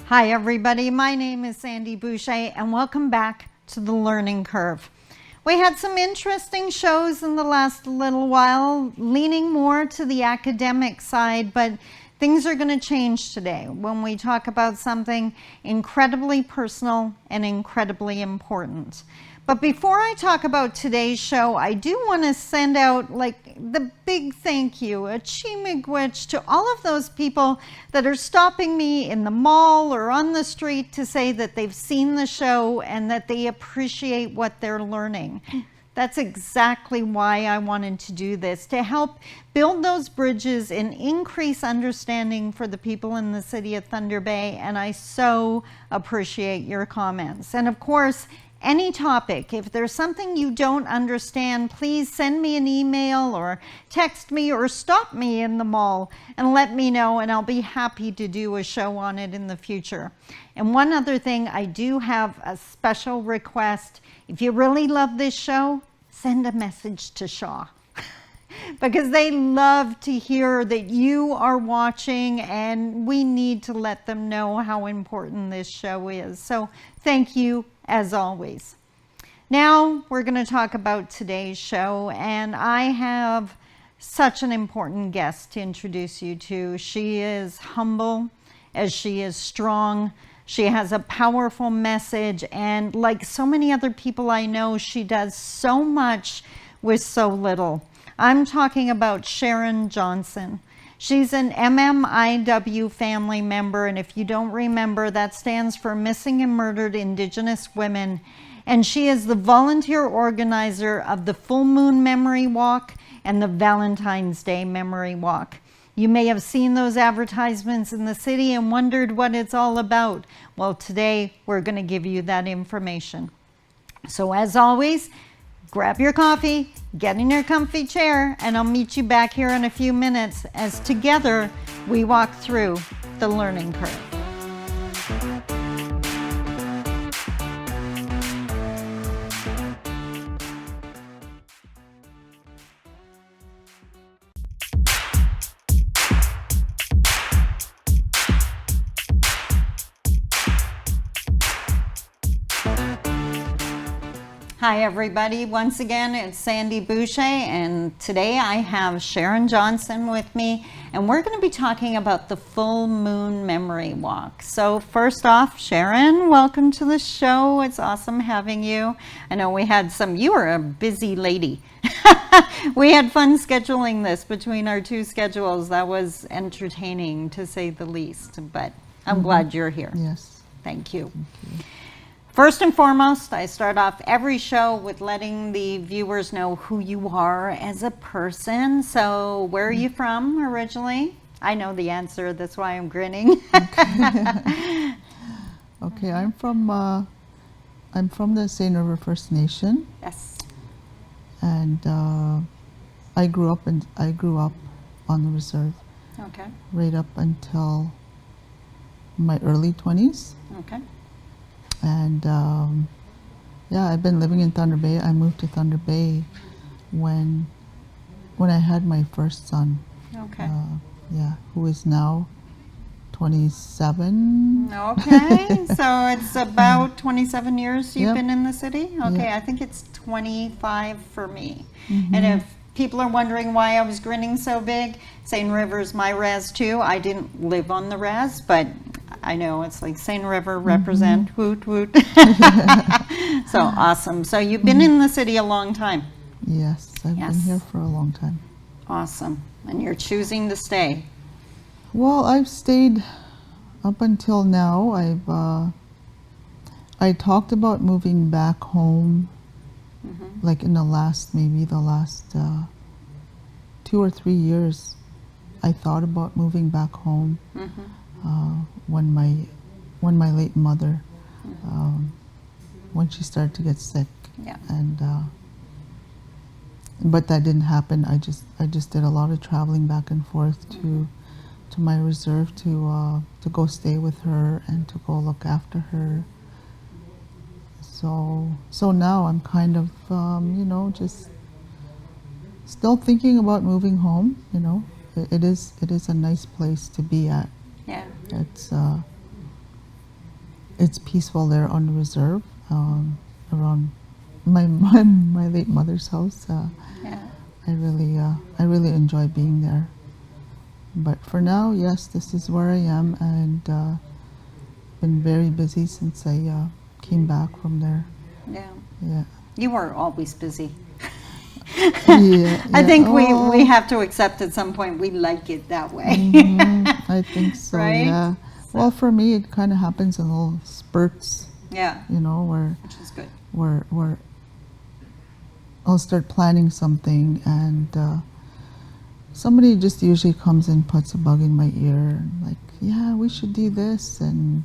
Hi everybody, my name is Sandy Boucher and welcome back to The Learning Curve. We had some interesting shows in the last little while, leaning more to the academic side, but things are going to change today when we talk about something incredibly personal and incredibly important. But before I talk about today's show, I do want to send out the big thank you, a chi-miigwech, to all of those people that are stopping me in the mall or on the street to say that they've seen the show and that they appreciate what they're learning. That's exactly why I wanted to do this, to help build those bridges and increase understanding for the people in the city of Thunder Bay, and I so appreciate your comments. And of course, any topic, if there's something you don't understand, please send me an email or text me or stop me in the mall and let me know, and I'll be happy to do a show on it in the future. And one other thing, I do have a special request. If you really love this show, send a message to Shaw. Because they love to hear that you are watching, and we need to let them know how important this show is. So thank you as always. Now we're going to talk about today's show, and I have such an important guest to introduce you to. She is humble as she is strong. She has a powerful message, and like so many other people I know, she does so much with so little. I'm talking about Sharon Johnson. She's an MMIWG family member, and if you don't remember, that stands for Missing and Murdered Indigenous Women. And she is the volunteer organizer of the Full Moon Memory Walk and the Valentine's Day Memory Walk. You may have seen those advertisements in the city and wondered what it's all about. Well, today we're going to give you that information. So as always, grab your coffee, get in your comfy chair, and I'll meet you back here in a few minutes as together we walk through the learning curve. Hi everybody, once again it's Sandy Boucher, and today I have Sharon Johnson with me, and we're going to be talking about the Full Moon Memory Walk. So first off, Sharon, welcome to the show. It's awesome having you. I know you were a busy lady. We had fun scheduling this between our two schedules. That was entertaining to say the least, but I'm glad you're here. Yes. Thank you. Thank you. First and foremost, I start off every show with letting the viewers know who you are as a person. So where are you from originally? I know the answer, that's why I'm grinning. Okay, I'm from the St. River First Nation. Yes. And I grew up on the reserve. Okay. Right up until my early 20s. Okay. And yeah, I've been living in Thunder Bay. I moved to Thunder Bay when I had my first son. Okay. Yeah, who is now 27. Okay, so it's about 27 years you've Yep. been in the city? Okay, Yep. I think it's 25 for me. And if people are wondering why I was grinning so big, St. River's my res too. I didn't live on the res, but I know it's like St. River represent, woot woot. So awesome. So you've been in the city a long time. Yes, I've been here for a long time. Awesome. And you're choosing to stay. Well, I've stayed up until now. I talked about moving back home, like in the last 2 or 3 years. I thought about moving back home when my late mother, when she started to get sick. Yeah. And but that didn't happen. I just did a lot of traveling back and forth to my reserve to go stay with her and to go look after her. So now I'm kind of just still thinking about moving home. It is a nice place to be at. Yeah. It's it's peaceful there on the reserve, around my late mother's house. Yeah. I really enjoy being there. But for now, yes, this is where I am, and been very busy since I came back from there. Yeah. Yeah. You were always busy. Yeah, I yeah. think Oh. we have to accept at some point we like it that way. I think so. Right? Yeah. Well, for me, it kind of happens in little spurts. Yeah. You know, Which is good. where I'll start planning something, and somebody just usually comes and puts a bug in my ear, and like, yeah, we should do this, and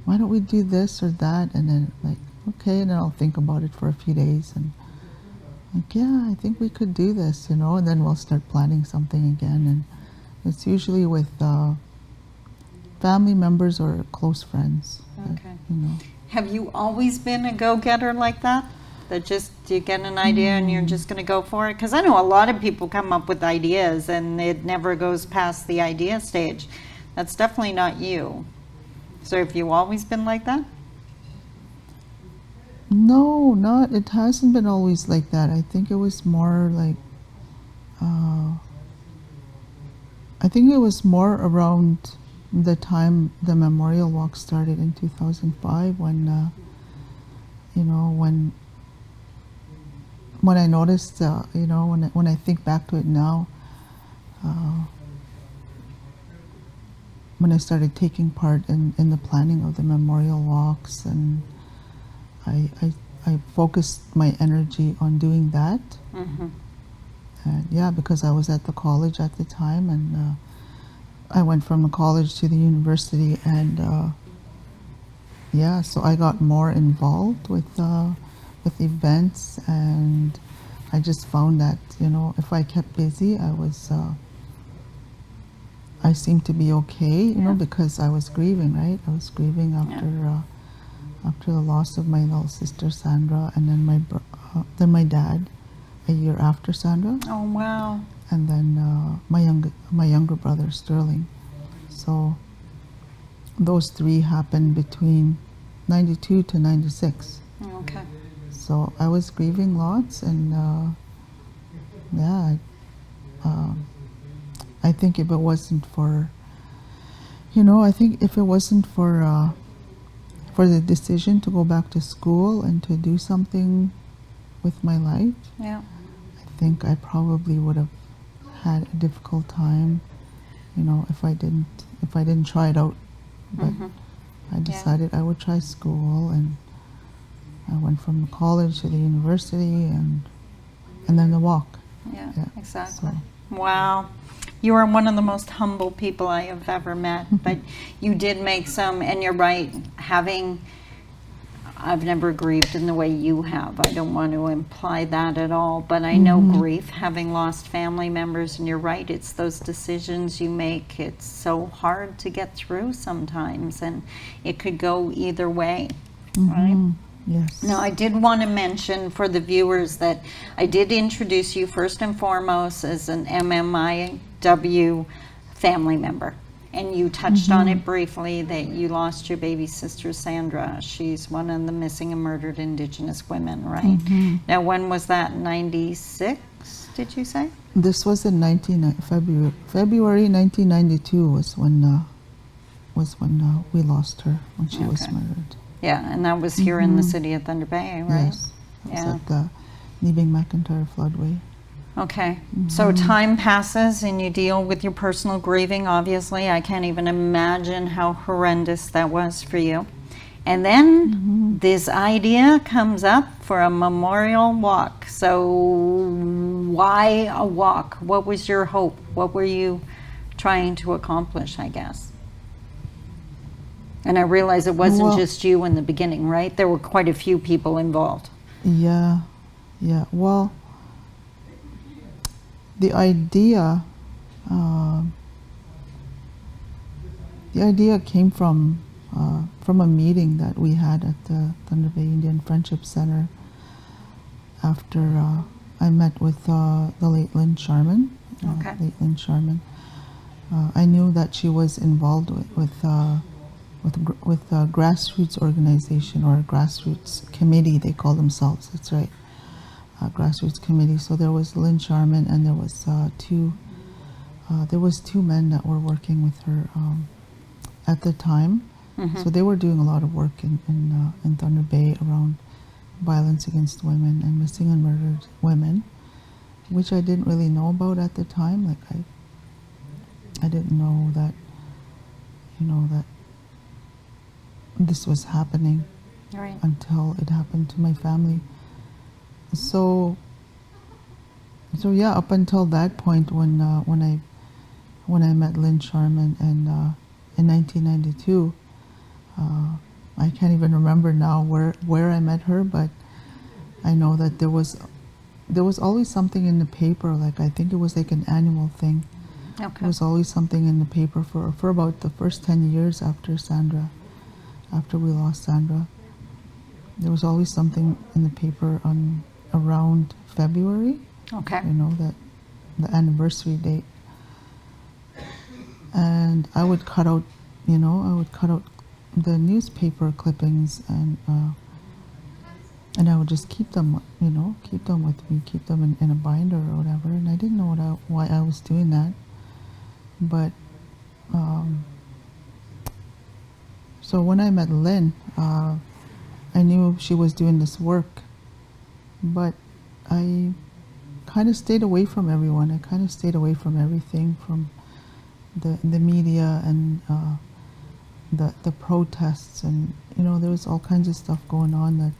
why don't we do this or that? And then like, okay, and then I'll think about it for a few days, and like, yeah, I think we could do this, you know, and then we'll start planning something again, and it's usually with family members or close friends. Okay. You know. Have you always been a go-getter like that? That just you get an idea and you're just going to go for it? Because I know a lot of people come up with ideas and it never goes past the idea stage. That's definitely not you. So have you always been like that? No, not. It hasn't been always like that. I think it was more like. I think it was more around the time the memorial walk started in 2005, when you know, when I noticed, you know, when I think back to it now, when I started taking part in the planning of the memorial walks, and I focused my energy on doing that. Mm-hmm. And yeah, because I was at the college at the time, and I went from the college to the university, and yeah, so I got more involved with events, and I just found that, you know, if I kept busy, I seemed to be okay, you know, because I was grieving, right? I was grieving after the loss of my little sister Sandra, and then my dad a year after Sandra. Oh, wow. And then my younger brother Sterling. So those three happened between 92 to 96. Okay. So I was grieving lots, and yeah, I think if it wasn't for, you know, I think if it wasn't for the decision to go back to school and to do something with my life, Yeah. I think I probably would have had a difficult time, you know, if I didn't try it out. But I decided I would try school, and I went from the college to the university, and then the walk. Yeah, Yeah, exactly. so. Wow. You are one of the most humble people I have ever met, but you did make some, and you're right, I've never grieved in the way you have. I don't want to imply that at all, but I know grief, having lost family members, and you're right, it's those decisions you make. It's so hard to get through sometimes, and it could go either way, right? Yes. Now, I did want to mention for the viewers that I did introduce you first and foremost as an MMIWG family member. And you touched on it briefly that you lost your baby sister, Sandra. She's one of the missing and murdered Indigenous women, right? Now, when was that? 96, did you say? This was in February 1992 was when we lost her, when she was murdered. Yeah, and that was here in the city of Thunder Bay, right? Yes, it was at the Nebing McIntyre floodway. Okay, so time passes and you deal with your personal grieving, obviously. I can't even imagine how horrendous that was for you. And then this idea comes up for a memorial walk. So why a walk? What was your hope? What were you trying to accomplish, I guess? And I realize it wasn't just you in the beginning, right? There were quite a few people involved. Yeah. Well, the idea came from a meeting that we had at the Thunder Bay Indian Friendship Center after I met with the late Lynn Sharman. I knew that she was involved with with a grassroots organization or a grassroots committee. They call themselves. That's right, grassroots committee. So there was Lynn Sharman, and there was two men that were working with her at the time. Mm-hmm. So they were doing a lot of work in Thunder Bay around violence against women and missing and murdered women, which I didn't really know about at the time. Like I didn't know that, that this was happening Right. until it happened to my family. So yeah, up until that point when I met Lynn Sharman and in 1992, I can't even remember now where I met her, but I know that there was always something in the paper. Like I think it was like an annual thing. Okay. There was always something in the paper for about the first 10 years after we lost Sandra. There was always something in the paper on around February. Okay. That the anniversary date. And I would cut out the newspaper clippings and I would just keep them with me, keep them in a binder or whatever. And I didn't know why I was doing that. But so when I met Lynn, I knew she was doing this work, but I kind of stayed away from everyone. I kind of stayed away from everything, from the media and the protests, and there was all kinds of stuff going on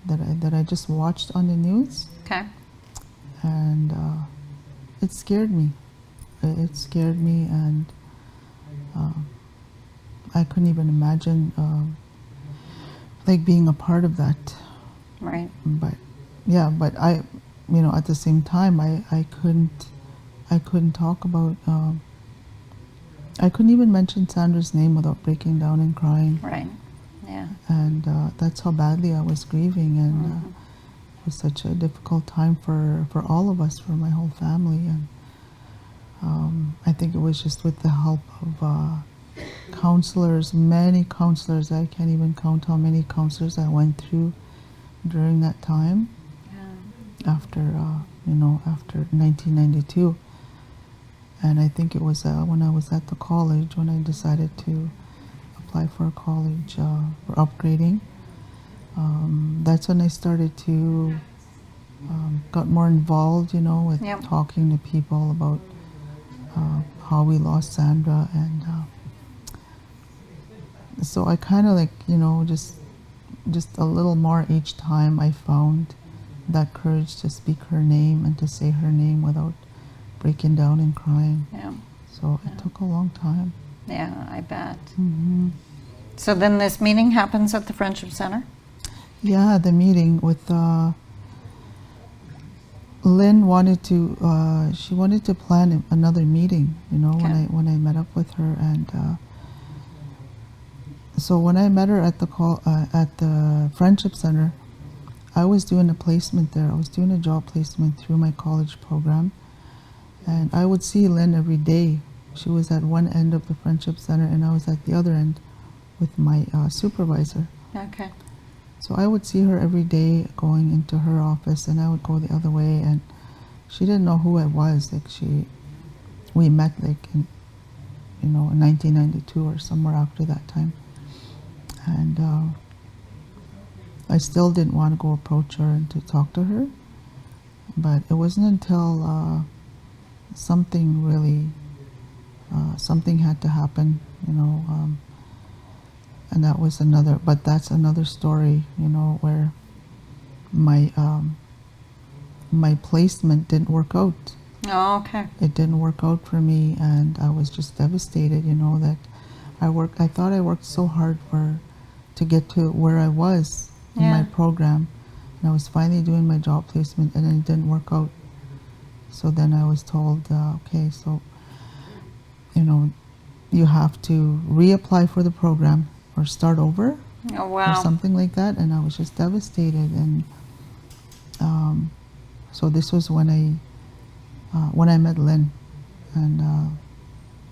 that I just watched on the news. Okay. And it scared me. It scared me, and I couldn't even imagine like being a part of that. Right. But I, at the same time, I couldn't talk about. I couldn't even mention Sandra's name without breaking down and crying. Right. Yeah. And that's how badly I was grieving, and it was such a difficult time for all of us, for my whole family. And I think it was just with the help of counselors, many counselors. I can't even count how many counselors I went through during that time. Yeah. After 1992. And I think it was when I was at the college when I decided to apply for a college for upgrading. That's when I started to got more involved, with Yep. talking to people about how we lost Sandra, and so I kind of just a little more each time I found that courage to speak her name and to say her name without breaking down and crying. Yeah. So it took a long time. Yeah, I bet. Mm-hmm. So then this meeting happens at the Friendship Center? Yeah, the meeting with Lynn wanted to plan another meeting, Okay. when I met up with her, and so when I met her at the Friendship Center, I was doing a placement there. I was doing a job placement through my college program, and I would see Lynn every day. She was at one end of the Friendship Center, and I was at the other end with my supervisor. Okay. So I would see her every day going into her office, and I would go the other way, and she didn't know who I was. We met in 1992 or somewhere after that time, and I still didn't want to go approach her and to talk to her, but it wasn't until something had to happen, and that's another story, where my placement didn't work out. Oh, okay. It didn't work out for me, and I was just devastated, that I thought I worked so hard to get to where I was in my program, and I was finally doing my job placement, and it didn't work out. So then I was told, okay, so you have to reapply for the program or start over, Oh, wow. or something like that, and I was just devastated. And so this was when I met Lynn, and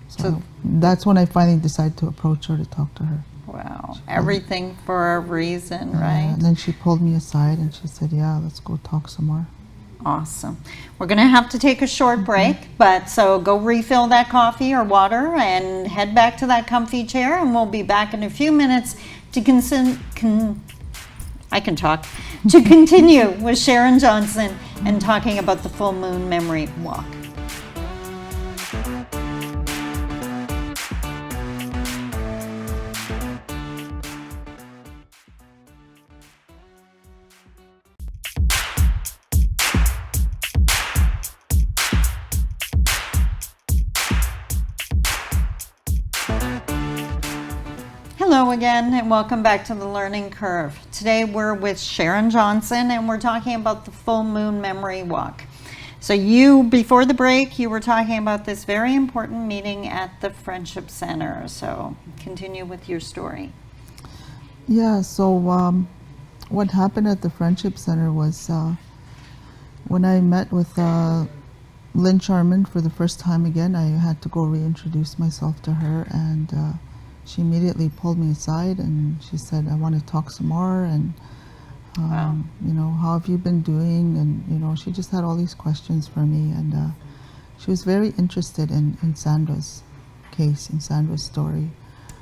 so that's when I finally decided to approach her to talk to her. Wow. Everything for a reason, Yeah, right? and then she pulled me aside and she said, yeah, let's go talk some more. Awesome. We're going to have to take a short break, but so go refill that coffee or water and head back to that comfy chair, and we'll be back in a few minutes to to continue with Sharon Johnson and talking about the full moon memory walk. Hello again, and welcome back to the Learning Curve. Today we're with Sharon Johnson, and we're talking about the full moon memory walk. So before the break, you were talking about this very important meeting at the Friendship Center. So continue with your story. Yeah, so what happened at the Friendship Center was when I met with Lynn Sharman for the first time again, I had to go reintroduce myself to her, and she immediately pulled me aside and she said, I want to talk some more, and Wow. you know, how have you been doing? And you know, she just had all these questions for me, and she was very interested in Sandra's case, in Sandra's story.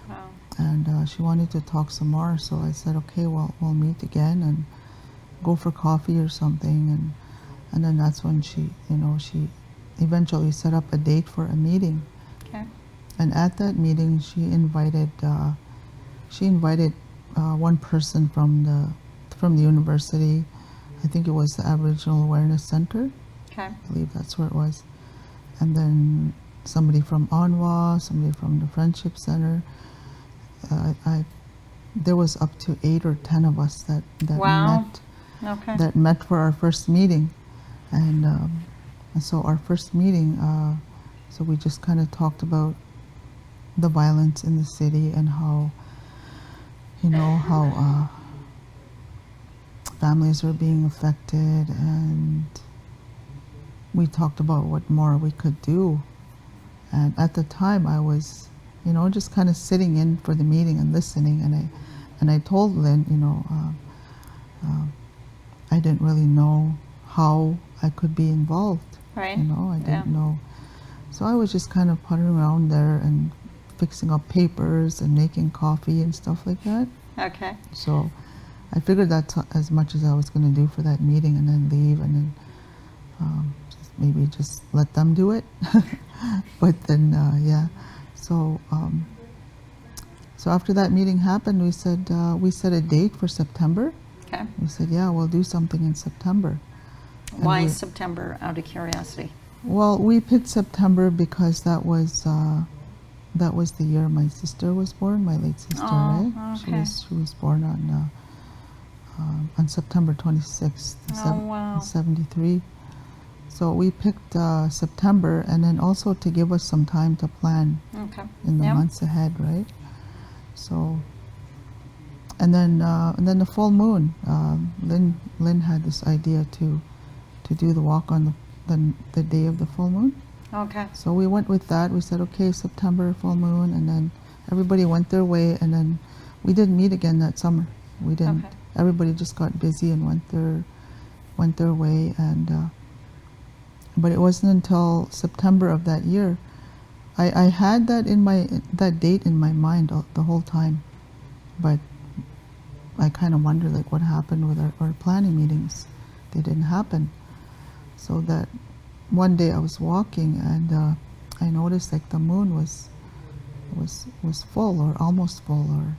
Wow. And she wanted to talk some more, so I said, okay, well, we'll meet again and go for coffee or something. And then that's when she eventually set up a date for a meeting. Okay. And at that meeting, she invited one person from the university. I think it was the Aboriginal Awareness Center. Okay. I believe that's where it was. And then somebody from Onwa, somebody from the Friendship Center. There was up to 8 or 10 of us that Wow. met Okay. that met for our first meeting, and so our first meeting, so we just kind of talked about the violence in the city and how families are being affected, and we talked about what more we could do. And at the time, I was, just kind of sitting in for the meeting and listening. And I told Lynn, I didn't really know how I could be involved. Right. I didn't know. So I was just kind of puttering around there and fixing up papers and making coffee and stuff like that. Okay. So I figured that's as much as I was going to do for that meeting, and then leave, and then maybe just let them do it. But then, yeah. So after that meeting happened, we set a date for September. Okay. We said, yeah, we'll do something in September. And Why September, out of curiosity? Well, we picked September because that was the year my sister was born, my late sister. Oh, right? okay. She was born on September 26th, Oh, wow. 73. So we picked September, and then also to give us some time to plan Okay. in the Yep. months ahead, right? So, and then the full moon. Lynn had this idea to do the walk on the day of the full moon. Okay. So we went with that. We said, okay, September, full moon, and then everybody went their way, and then we didn't meet again that summer. We didn't. Okay. Everybody just got busy and went their way, and but it wasn't until September of that year. I had that date in my mind the whole time, but I kind of wondered like what happened with our planning meetings. They didn't happen. So that one day I was walking, and I noticed like the moon was full or almost full, or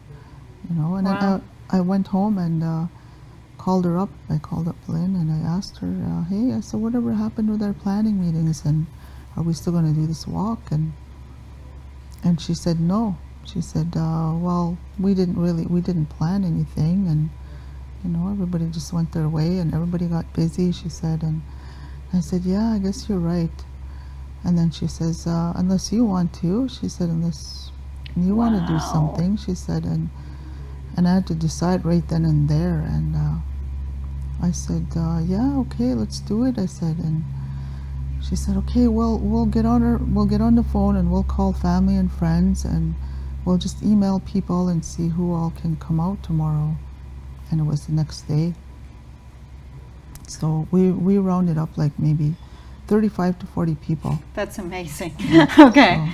and Wow. then I went home and called her up. I called up Lynn and I asked her, hey, so whatever happened with our planning meetings, and are we still going to do this walk? And she said no. She said, well, we didn't plan anything, and everybody just went their way and everybody got busy, she said. And I said, yeah, I guess you're right. And then she says, unless you want to, she said, unless you want to do Wow. something, she said. And I had to decide right then and there. And I said, yeah, okay, let's do it, I said. And she said, okay, well, we'll get on the phone and we'll call family and friends, and we'll just email people and see who all can come out tomorrow. And it was the next day. So we rounded up like maybe 35 to 40 people. That's amazing. Okay.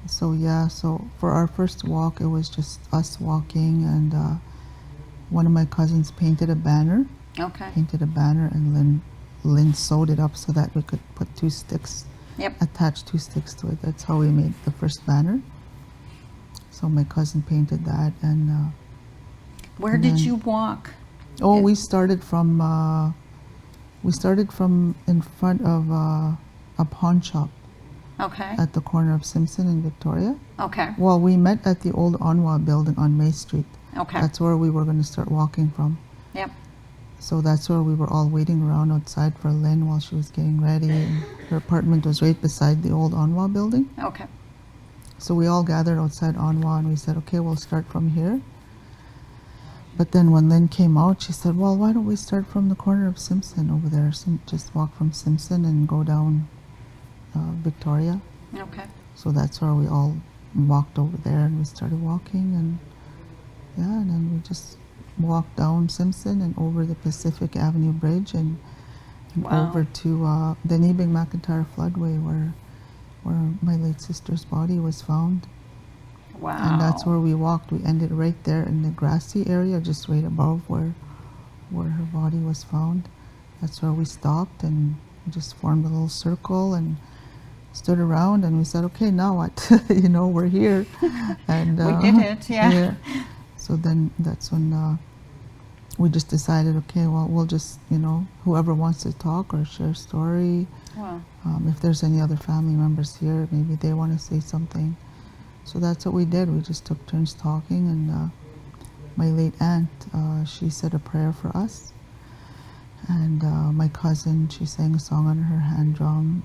So yeah, so for our first walk, it was just us walking, and one of my cousins painted a banner. Okay. Painted a banner, and Lynn sewed it up so that we could put two sticks, Yep. attach two sticks to it. That's how we made the first banner. So my cousin painted that, and Where did you walk? oh, we started from in front of a pawn shop Okay. at the corner of Simpson and Victoria. Okay. Well, we met at the old Onwa building on May Street. Okay. That's where we were going to start walking from. Yep. So that's where we were all waiting around outside for Lynn while she was getting ready. And her apartment was right beside the old Onwa building. Okay. So we all gathered outside Onwa, and we said, okay, we'll start from here. But then when Lynn came out, she said, well, why don't we start from the corner of Simpson over there? Just walk from Simpson and go down Victoria. Okay. So that's where we all walked over there, and we started walking, and yeah, and then we just walked down Simpson and over the Pacific Avenue Bridge, and Wow. over to the Nebing McIntyre floodway where my late sister's body was found. Wow. And that's where we walked. We ended right there in the grassy area, just right above where her body was found. That's where we stopped, and we just formed a little circle and stood around, and we said, okay, now what? We're here. And We did it, yeah. So then that's when we just decided, okay, well, we'll just, whoever wants to talk or share a story, Wow. if there's any other family members here, maybe they want to say something. So that's what we did. We just took turns talking, and my late aunt, she said a prayer for us. And my cousin, she sang a song on her hand drum,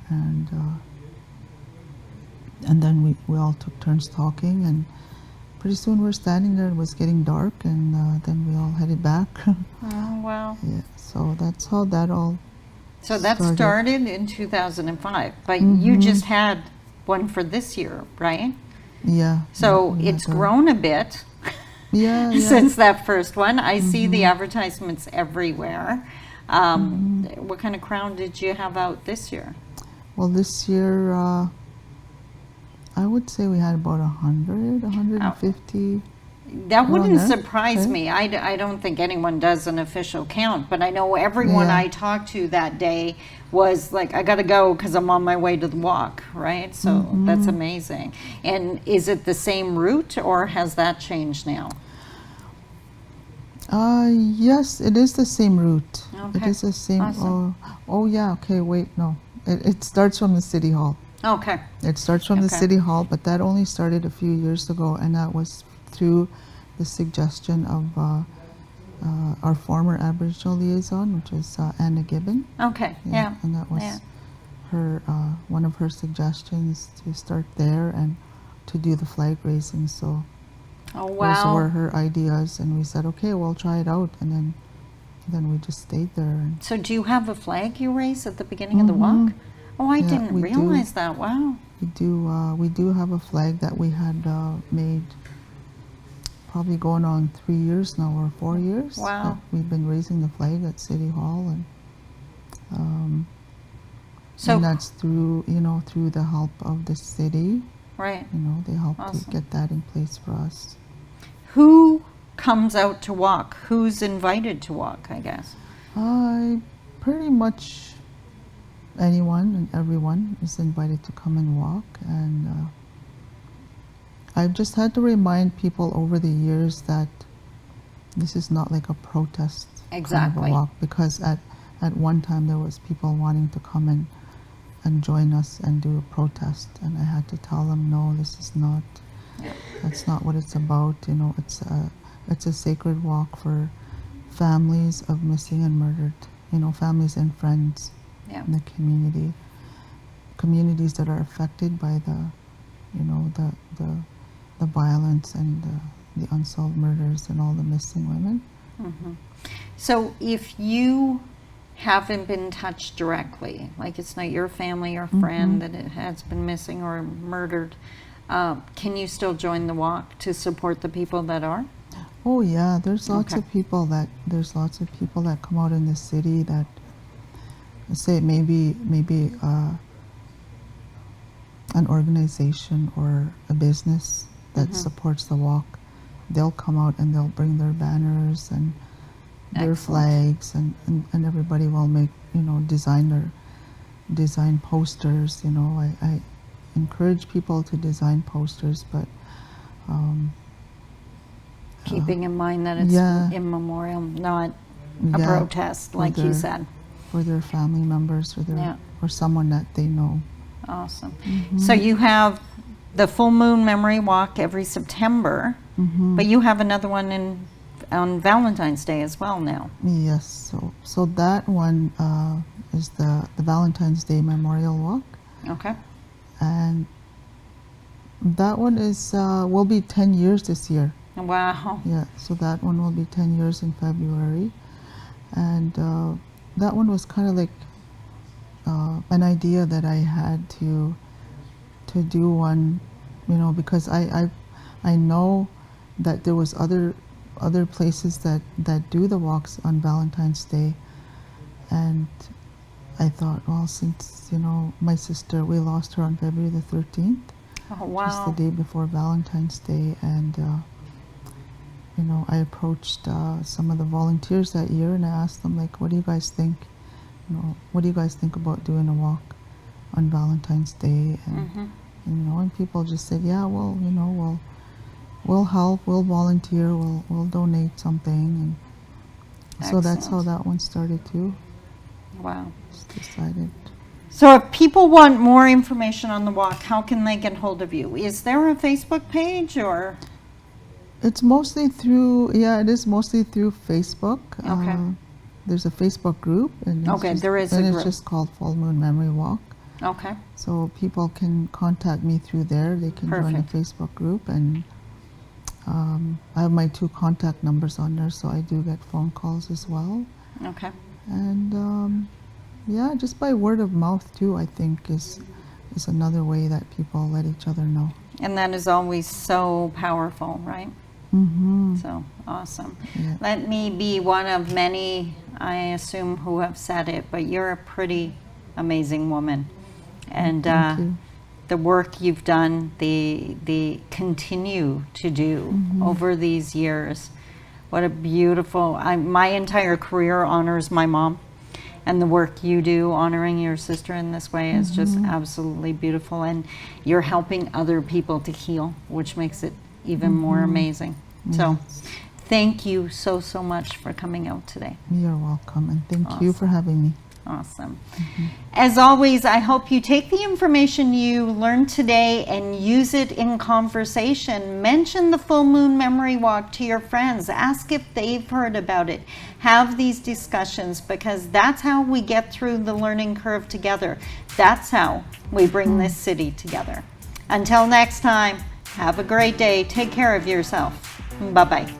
and then we all took turns talking, and pretty soon we're standing there. It was getting dark, and then we all headed back. Oh, wow. Yeah, so that's how that all So that started in 2005, but Mm-hmm. you just had one for this year, right? Yeah. So yeah, it's yeah, grown a bit Yeah, yeah. since that first one. I see the advertisements everywhere. What kind of crowd did you have out this year? Well, this year, I would say we had about 100, 150. That wouldn't there, surprise right? me. I don't think anyone does an official count, but I know everyone Yeah. I talked to that day was like, I got to go because I'm on my way to the walk, right? So that's amazing. And is it the same route, or has that changed now? Yes, it is the same route. It Okay. is the same. Awesome. Oh, yeah. Okay, wait, no. It starts from the city hall. Okay. It starts from the Okay. city hall, but that only started a few years ago, and that was through the suggestion of our former Aboriginal liaison, which was Anna Gibbon. Okay. Yeah. And that was Yeah. her one of her suggestions to start there and to do the flag raising. So Oh, those wow. were her ideas, and we said, okay, we'll try it out, and then we just stayed there. And So do you have a flag you raise at the beginning of the walk? Oh, I Yeah, didn't we do. realize that. Wow. we do have a flag that we had made probably going on 3 years now, or 4 years. Wow. that we've been raising the flag at City Hall, and So, that's through through the help of the city. right. They helped to Awesome. get that in place for us. Who comes out to walk? Who's invited to walk, I guess? Pretty much anyone and everyone is invited to come and walk, and I've just had to remind people over the years that this is not like a protest kind of Exactly. a walk, because at one time there was people wanting to come and join us and do a protest, and I had to tell them, no, this is not. That's not what it's about. It's a sacred walk for families of missing and murdered. Families and friends Yeah. in the communities that are affected by the violence and the unsolved murders and all the missing women. So if you haven't been touched directly, like it's not your family or friend that it has been missing or murdered, Can you still join the walk to support the people that are? Oh yeah, there's lots Okay. of people that come out in the city that say maybe an organization or a business that supports the walk. They'll come out and they'll bring their banners and their Excellent. flags, and everybody will make, design posters. I encourage people to design posters, but Keeping in mind that it's yeah. in memorial, not a Yeah, protest, like you said. for their family members Yeah. or someone that they know. Awesome. So you have the Full Moon Memory Walk every September, but you have another one on Valentine's Day as well now. Yes, so that one is the Valentine's Day Memorial Walk, Okay. and that one is will be 10 years this year. Wow. Yeah, so that one will be 10 years in February, and that one was kind of like an idea that I had to do one, because I know that there was other places that do the walks on Valentine's Day, and I thought, well, since my sister, we lost her on February the 13th, Oh, just the wow. day before Valentine's Day, and I approached some of the volunteers that year and I asked them, like, what do you guys think? What do you guys think about doing a walk on Valentine's Day? And and people just said, yeah, well, we'll help, we'll volunteer, we'll donate something, and so that's how Excellent. that one started too. Wow. Just decided. So if people want more information on the walk, how can they get hold of you? Is there a Facebook page or? It's mostly through, it is mostly through Facebook. Okay. There's a Facebook group, and Okay, there is a it's group. just called Full Moon Memory Walk. Okay. So people can contact me through there. They can join the Perfect. Facebook group, and I have my 2 contact numbers on there, so I do get phone calls as well. Okay. And just by word of mouth too, I think is another way that people let each other know. And that is always so powerful, right? Mm-hmm. So awesome. Yeah. Let me be one of many, I assume, who have said it, but you're a pretty amazing woman. And Thank you. the work you've done, the continue to do over these years. What a beautiful, my entire career honors my mom. And the work you do honoring your sister in this way is just absolutely beautiful. And you're helping other people to heal, which makes it even more amazing. So thank you so much for coming out today. You're welcome, and thank you for having me. Awesome. As always, I hope you take the information you learned today and use it in conversation. Mention the Full Moon Memory Walk to your friends. Ask if they've heard about it. Have these discussions, because that's how we get through the learning curve together. That's how we bring this city together. Until next time, have a great day. Take care of yourself. Bye-bye.